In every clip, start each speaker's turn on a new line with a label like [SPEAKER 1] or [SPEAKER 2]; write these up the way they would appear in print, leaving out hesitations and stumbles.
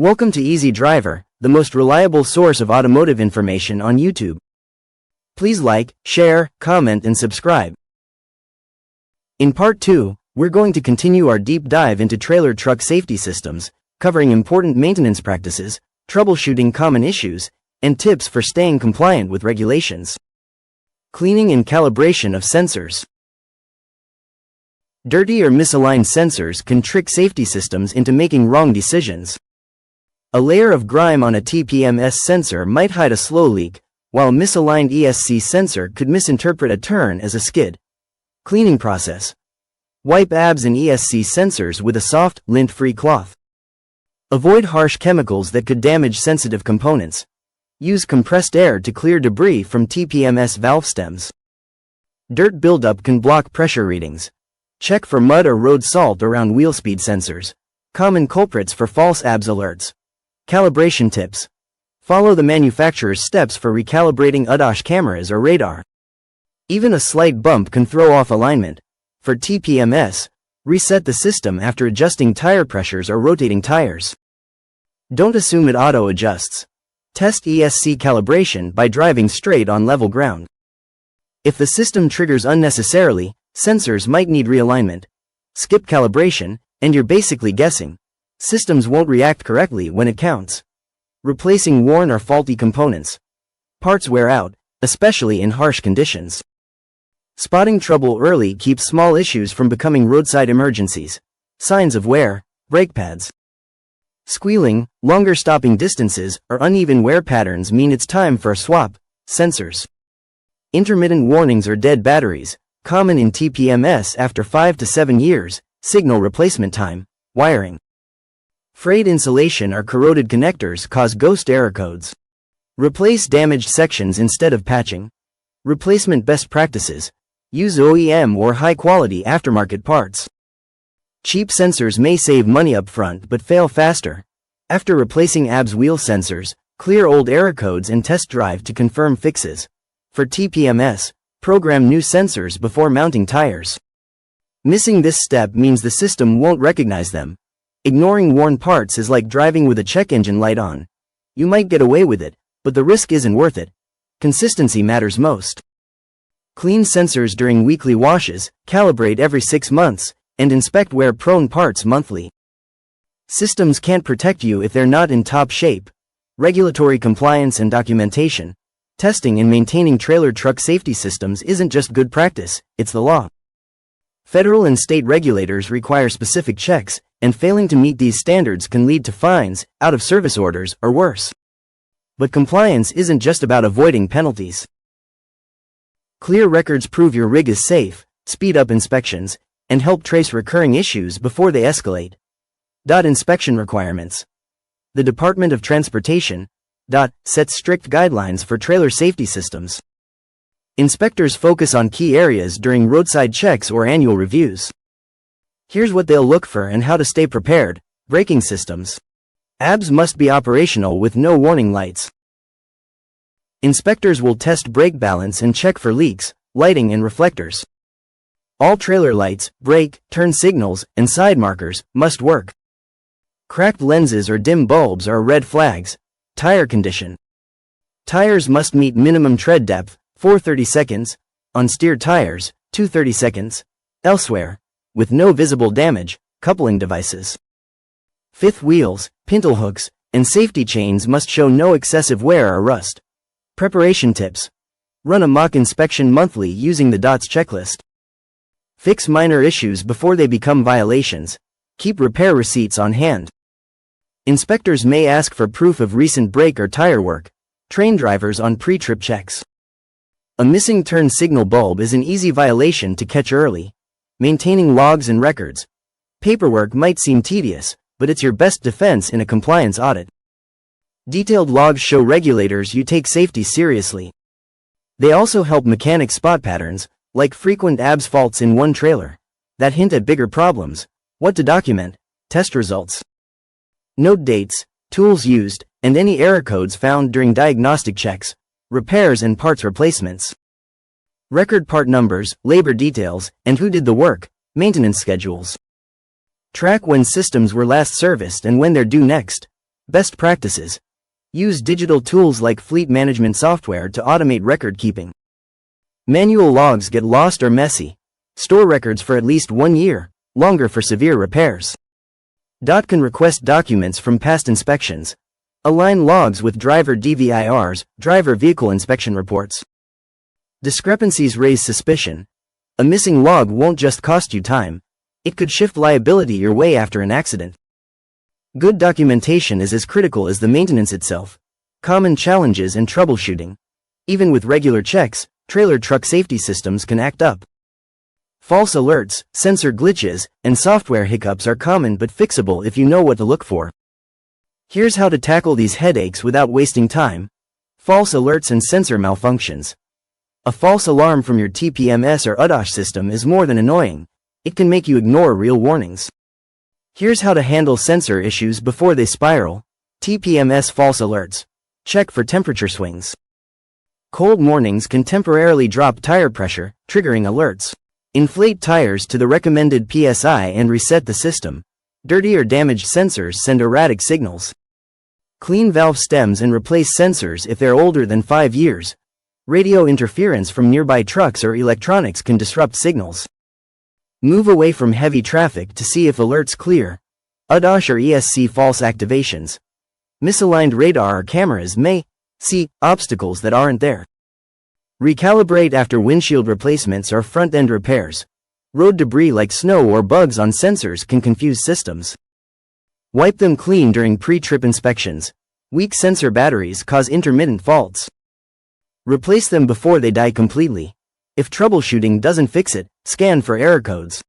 [SPEAKER 1] Welcome to Easy Driver, the most reliable source of automotive information on YouTube. Please like, share, comment, and subscribe. In Part 2, we're going to continue our deep dive into trailer truck safety systems, covering important maintenance practices, troubleshooting common issues, and tips for staying compliant with regulations. Cleaning and calibration of sensors. Dirty or misaligned sensors can trick safety systems into making wrong decisions. A layer of grime on a TPMS sensor might hide a slow leak, while a misaligned ESC sensor could misinterpret a turn as a skid. Cleaning process. Wipe ABS and ESC sensors with a soft, lint-free cloth. Avoid harsh chemicals that could damage sensitive components. Use compressed air to clear debris from TPMS valve stems. Dirt buildup can block pressure readings. Check for mud or road salt around wheel speed sensors. Common culprits for false ABS alerts. Calibration tips. Follow the manufacturer's steps for recalibrating ADAS cameras or radar. Even a slight bump can throw off alignment. For TPMS, reset the system after adjusting tire pressures or rotating tires. Don't assume it auto-adjusts. Test ESC calibration by driving straight on level ground. If the system triggers unnecessarily, sensors might need realignment. Skip calibration, and you're basically guessing. Systems won't react correctly when it counts. Replacing worn or faulty components. Parts wear out, especially in harsh conditions. Spotting trouble early keeps small issues from becoming roadside emergencies. Signs of wear, brake pads. Squealing, longer stopping distances, or uneven wear patterns mean it's time for a swap. Sensors. Intermittent warnings or dead batteries, common in TPMS after 5 to 7 years. Signal replacement time. Wiring. Frayed insulation or corroded connectors cause ghost error codes. Replace damaged sections instead of patching. Replacement best practices. Use OEM or high-quality aftermarket parts. Cheap sensors may save money up front but fail faster. After replacing ABS wheel sensors, clear old error codes and test drive to confirm fixes. For TPMS, program new sensors before mounting tires. Missing this step means the system won't recognize them. Ignoring worn parts is like driving with a check engine light on. You might get away with it, but the risk isn't worth it. Consistency matters most. Clean sensors during weekly washes, calibrate every 6 months, and inspect wear-prone parts monthly. Systems can't protect you if they're not in top shape. Regulatory compliance and documentation. Testing and maintaining trailer truck safety systems isn't just good practice, it's the law. Federal and state regulators require specific checks, and failing to meet these standards can lead to fines, out-of-service orders, or worse. But compliance isn't just about avoiding penalties. Clear records prove your rig is safe, speed up inspections, and help trace recurring issues before they escalate. Inspection requirements. The Department of Transportation sets strict guidelines for trailer safety systems. Inspectors focus on key areas during roadside checks or annual reviews. Here's what they'll look for and how to stay prepared. Braking systems. ABS must be operational with no warning lights. Inspectors will test brake balance and check for leaks, lighting and reflectors. All trailer lights, brake, turn signals, and side markers must work. Cracked lenses or dim bulbs are red flags. Tire condition. Tires must meet minimum tread depth, 430 seconds, on steered tires, 230 seconds, elsewhere, with no visible damage, coupling devices. Fifth wheels, pintle hooks, and safety chains must show no excessive wear or rust. Preparation tips. Run a mock inspection monthly using the DOTS checklist. Fix minor issues before they become violations. Keep repair receipts on hand. Inspectors may ask for proof of recent brake or tire work. Train drivers on pre-trip checks. A missing turn signal bulb is an easy violation to catch early. Maintaining logs and records. Paperwork might seem tedious, but it's your best defense in a compliance audit. Detailed logs show regulators you take safety seriously. They also help mechanics spot patterns, like frequent ABS faults in one trailer, that hint at bigger problems. What to document. Test results. Note dates, tools used, and any error codes found during diagnostic checks, repairs and parts replacements. Record part numbers, labor details, and who did the work. Maintenance schedules. Track when systems were last serviced and when they're due next. Best practices. Use digital tools like fleet management software to automate record keeping. Manual logs get lost or messy. Store records for at least 1 year, longer for severe repairs. Can request documents from past inspections. Align logs with driver DVIRs, driver vehicle inspection reports. Discrepancies raise suspicion. A missing log won't just cost you time, it could shift liability your way after an accident. Good documentation is as critical as the maintenance itself. Common challenges in troubleshooting. Even with regular checks, trailer truck safety systems can act up. False alerts, sensor glitches, and software hiccups are common but fixable if you know what to look for. Here's how to tackle these headaches without wasting time. False alerts and sensor malfunctions. A false alarm from your TPMS or ADAS system is more than annoying. It can make you ignore real warnings. Here's how to handle sensor issues before they spiral. TPMS false alerts. Check for temperature swings. Cold mornings can temporarily drop tire pressure, triggering alerts. Inflate tires to the recommended PSI and reset the system. Dirty or damaged sensors send erratic signals. Clean valve stems and replace sensors if they're older than 5 years. Radio interference from nearby trucks or electronics can disrupt signals. Move away from heavy traffic to see if alerts clear. ADAS or ESC false activations. Misaligned radar or cameras may see obstacles that aren't there. Recalibrate after windshield replacements or front-end repairs. Road debris like snow or bugs on sensors can confuse systems. Wipe them clean during pre-trip inspections. Weak sensor batteries cause intermittent faults. Replace them before they die completely. If troubleshooting doesn't fix it, scan for error codes.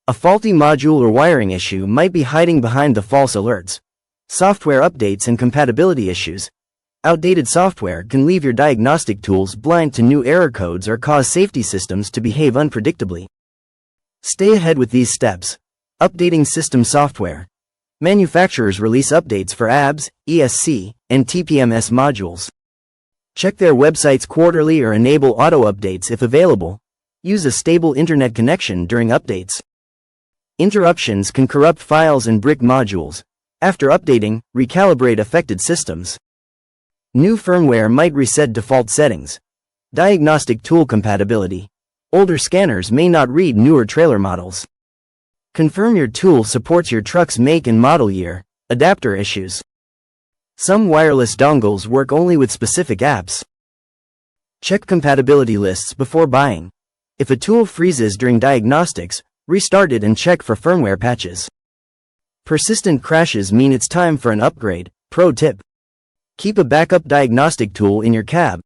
[SPEAKER 1] A faulty module or wiring issue might be hiding behind the false alerts. Software updates and compatibility issues. Outdated software can leave your diagnostic tools blind to new error codes or cause safety systems to behave unpredictably. Stay ahead with these steps. Updating system software. Manufacturers release updates for ABS, ESC, and TPMS modules. Check their websites quarterly or enable auto updates if available. Use a stable internet connection during updates. Interruptions can corrupt files and brick modules. After updating, recalibrate affected systems. New firmware might reset default settings. Diagnostic tool compatibility. Older scanners may not read newer trailer models. Confirm your tool supports your truck's make and model year. Adapter issues. Some wireless dongles work only with specific apps. Check compatibility lists before buying. If a tool freezes during diagnostics, restart it and check for firmware patches. Persistent crashes mean it's time for an upgrade. Pro tip. Keep a backup diagnostic tool in your cab.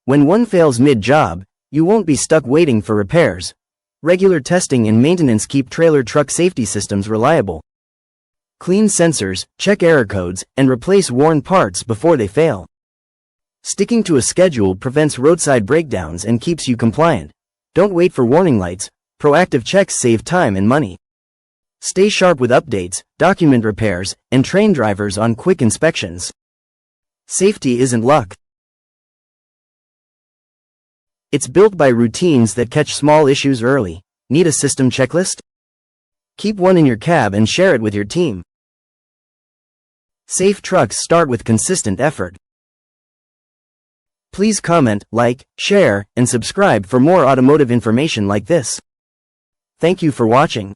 [SPEAKER 1] When one fails mid-job, you won't be stuck waiting for repairs. Regular testing and maintenance keep trailer truck safety systems reliable. Clean sensors, check error codes, and replace worn parts before they fail. Sticking to a schedule prevents roadside breakdowns and keeps you compliant. Don't wait for warning lights. Proactive checks save time and money. Stay sharp with updates, document repairs, and train drivers on quick inspections. Safety isn't luck. It's built by routines that catch small issues early. Need a system checklist? Keep one in your cab and share it with your team. Safe trucks start with consistent effort. Please comment, like, share, and subscribe for more automotive information like this. Thank you for watching.